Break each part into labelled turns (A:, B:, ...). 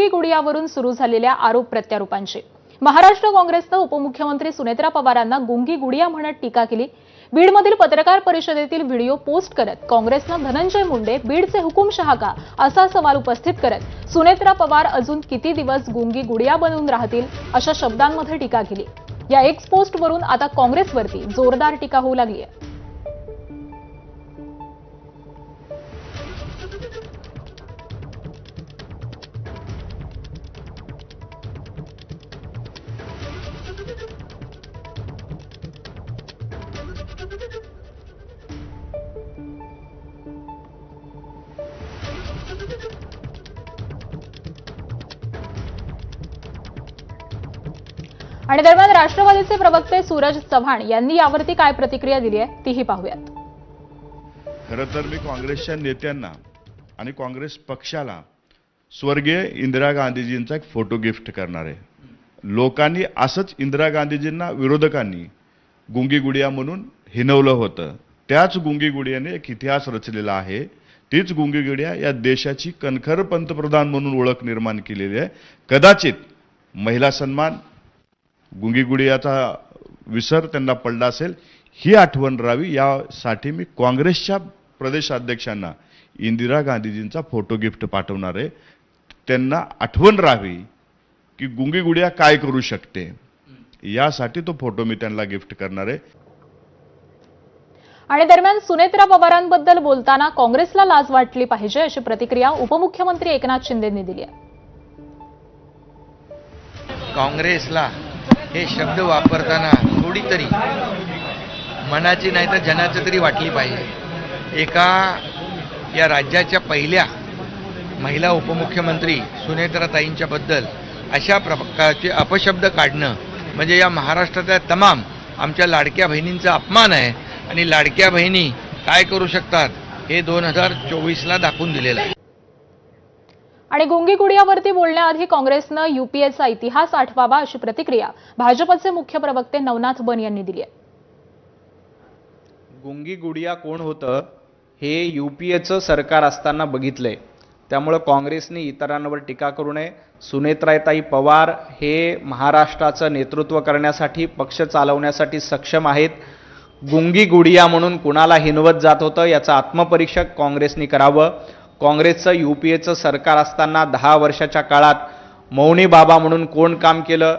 A: गुंगी गुडियावरून सुरू झालेल्या आरोप प्रत्यारोपांची। महाराष्ट्र काँग्रेसने उपमुख्यमंत्री सुनेत्रा पवारांना गुंगी गुडिया म्हणत टीका केली। बीडमधील पत्रकार परिषदेतील व्हिडिओ पोस्ट करत काँग्रेसने धनंजय मुंडे बीडचे हुकुमशहा का असा सवाल उपस्थित करत सुनेत्रा पवार अजून किती दिवस गुंगी गुडिया बनून राहतील अशा शब्दांमध्ये टीका केली। या एक्स पोस्टवरून आता काँग्रेसवरती जोरदार टीका होऊ लागली आहे। आणि दरम्यान राष्ट्रवादीचे प्रवक्ते सूरज चव्हाण यांनी यावरती काय प्रतिक्रिया दिली आहे तीही पाहूयात।
B: खरं तर मी काँग्रेसच्या नेत्यांना आणि काँग्रेस पक्षाला स्वर्गीय इंदिरा गांधीजींचा एक फोटो गिफ्ट करणार आहे। लोकांनी असंच इंदिरा गांधीजींना विरोधकांनी गुंगी गुडिया म्हणून हिनवलं होतं। त्याच गुंगी गुडियाने एक इतिहास रचलेला आहे। तीच गुंगी गुडिया या देशाची कणखर पंतप्रधान म्हणून ओळख निर्माण केलेली आहे। कदाचित महिला सन्मान गुंगी गुडियाचा विसर त्यांना पडला असेल, ही आठवण राहावी यासाठी मी काँग्रेसच्या प्रदेशाध्यक्षांना इंदिरा गांधीजींचा फोटो गिफ्ट पाठवणार आहे। त्यांना आठवण राहावी की गुंगी गुडिया काय करू शकते, यासाठी तो फोटो मी त्यांना गिफ्ट करणार आहे।
A: आणि दरम्यान सुनेत्रा पवारांबद्दल बोलताना काँग्रेसला लाज वाटली पाहिजे अशी प्रतिक्रिया उपमुख्यमंत्री एकनाथ शिंदेंनी दिली आहे।
C: काँग्रेसला हे शब्द वापरताना थोडी तरी मनाची नाही तर जनाची तरी वाटली पाहिजे। एका या राज्याच्या पहिल्या महिला उपमुख्यमंत्री सुनेत्राताईंच्या बद्दल अशा प्रकारचे अपशब्द काढणं म्हणजे या महाराष्ट्रातल्या तमाम आमच्या लाडक्या बहिणींचा अपमान आहे। आणि लाडक्या बहिणी काय करू शकतात हे 2024ला दाखवून दिलेलं आहे।
A: आणि गुंगी गुडियावरती बोलण्याआधी काँग्रेसने यूपीएचा इतिहास आठवावा अशी प्रतिक्रिया भाजपचे मुख्य प्रवक्ते नवनाथ बन यांनी दिली आहे।
D: गुंगी गुडिया कोण होतं हे यूपीएचं सरकार असताना बघितलंय, त्यामुळे काँग्रेसने इतरांवर टीका करू नये। सुनेत्राताई पवार हे महाराष्ट्राचं नेतृत्व करण्यासाठी पक्ष चालवण्यासाठी सक्षम आहेत। गुंगी गुडिया म्हणून कुणाला हिनवत जात होतं याचं आत्मपरीक्षण काँग्रेसने करावं। काँग्रेसचं यूपीएचं सरकार असताना 10 वर्षाच्या काळात मौनी बाबा म्हणून कोण काम केलं,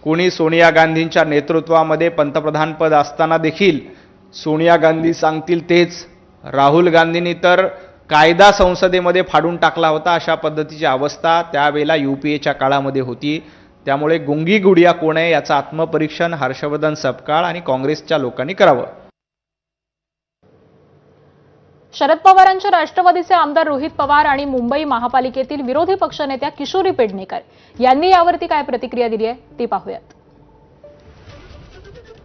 D: कोणी सोनिया गांधींच्या नेतृत्वामध्ये पंतप्रधानपद असताना देखील सोनिया गांधी सांगतील तेच, राहुल गांधींनी तर कायदा संसदेमध्ये फाडून टाकला होता, अशा पद्धतीची अवस्था त्यावेळेला यूपीएच्या काळामध्ये होती। त्यामुळे गुंगी गुडिया कोण आहे याचं आत्मपरीक्षण हर्षवर्धन सपकाळ आणि काँग्रेसच्या लोकांनी करावं।
A: शरद पवारांच्या राष्ट्रवादीचे आमदार रोहित पवार आणि मुंबई महापालिकेतील विरोधी पक्षनेत्या किशोरी पेडणेकर यांनी यावरती काय प्रतिक्रिया दिली आहे ती पाहूयात।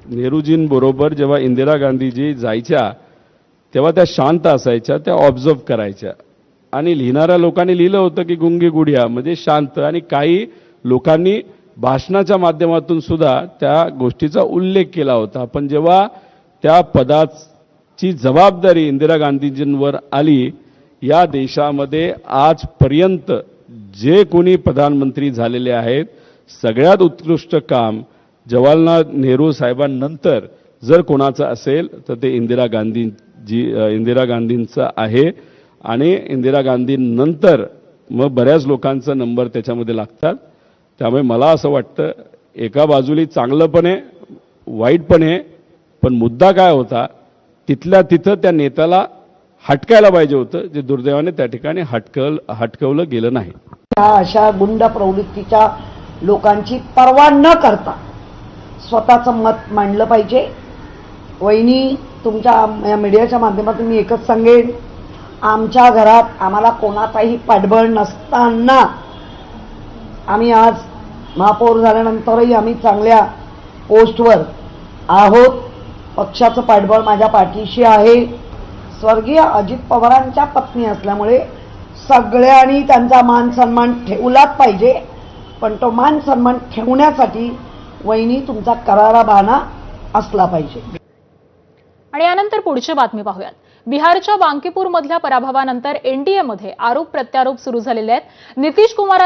E: नेहरूजींबरोबर जेव्हा इंदिरा गांधीजी जायच्या तेव्हा त्या शांत असायच्या, त्या ऑब्झर्व करायच्या आणि लिहिणाऱ्या लोकांनी लिहिलं होतं की गुंगी गुडिया म्हणजे शांत, आणि काही लोकांनी भाषणाच्या माध्यमातून सुद्धा त्या गोष्टीचा उल्लेख केला होता। पण जेव्हा त्या पदाची जबाबदारी इंदिरा गांधीजींवर आली, या देशामध्ये आजपर्यंत जे कोणी प्रधानमंत्री झालेले आहेत सगळ्यात उत्कृष्ट काम जवाहरलाल नेहरू साहेबांनंतर जर कोणाचं असेल तर ते इंदिरा गांधींचं आहे। आणि इंदिरा गांधींनंतर मग बऱ्याच लोकांचा नंबर त्याच्यामध्ये लागतात। त्यामुळे मला असं वाटतं एका बाजूला चांगलं पण आहे वाईट पण आहे, पण मुद्दा काय होता तिथल्या तिथं त्या नेत्याला हटकायला पाहिजे होतं, जे दुर्दैवाने त्या ठिकाणी हटकवलं गेलं नाही।
F: अशा गुंड प्रवृत्तीच्या लोकांची पर्वा न करता स्वतःचं मत मांडलं पाहिजे। वहिनी, तुमच्या मीडियाच्या माध्यमातून मी एकच सांगेन, आमच्या घरात आम्हाला कोणाचाही पाठबळ नसताना आम्ही आज महापौर झाल्यानंतरही आम्ही चांगल्या पोस्टवर आहोत। पक्षाचं पाठबळ माझ्या पाठीशी आहे। स्वर्गीय अजित पवारांच्या पत्नी असल्यामुळे सगळ्यांनी त्यांचा मान सन्मान ठेवलाच पाहिजे, पण तो मान सन्मान ठेवण्यासाठी वहिनी तुमचा करारा बाणा असला पाहिजे।
A: आणि यानंतर पुढची बातमी पाहूयात। बिहारच्या बांकीपूर मधल्या पराभवानंतर एनडीएमध्ये आरोप प्रत्यारोप सुरू झालेले आहेत। नितीश कुमार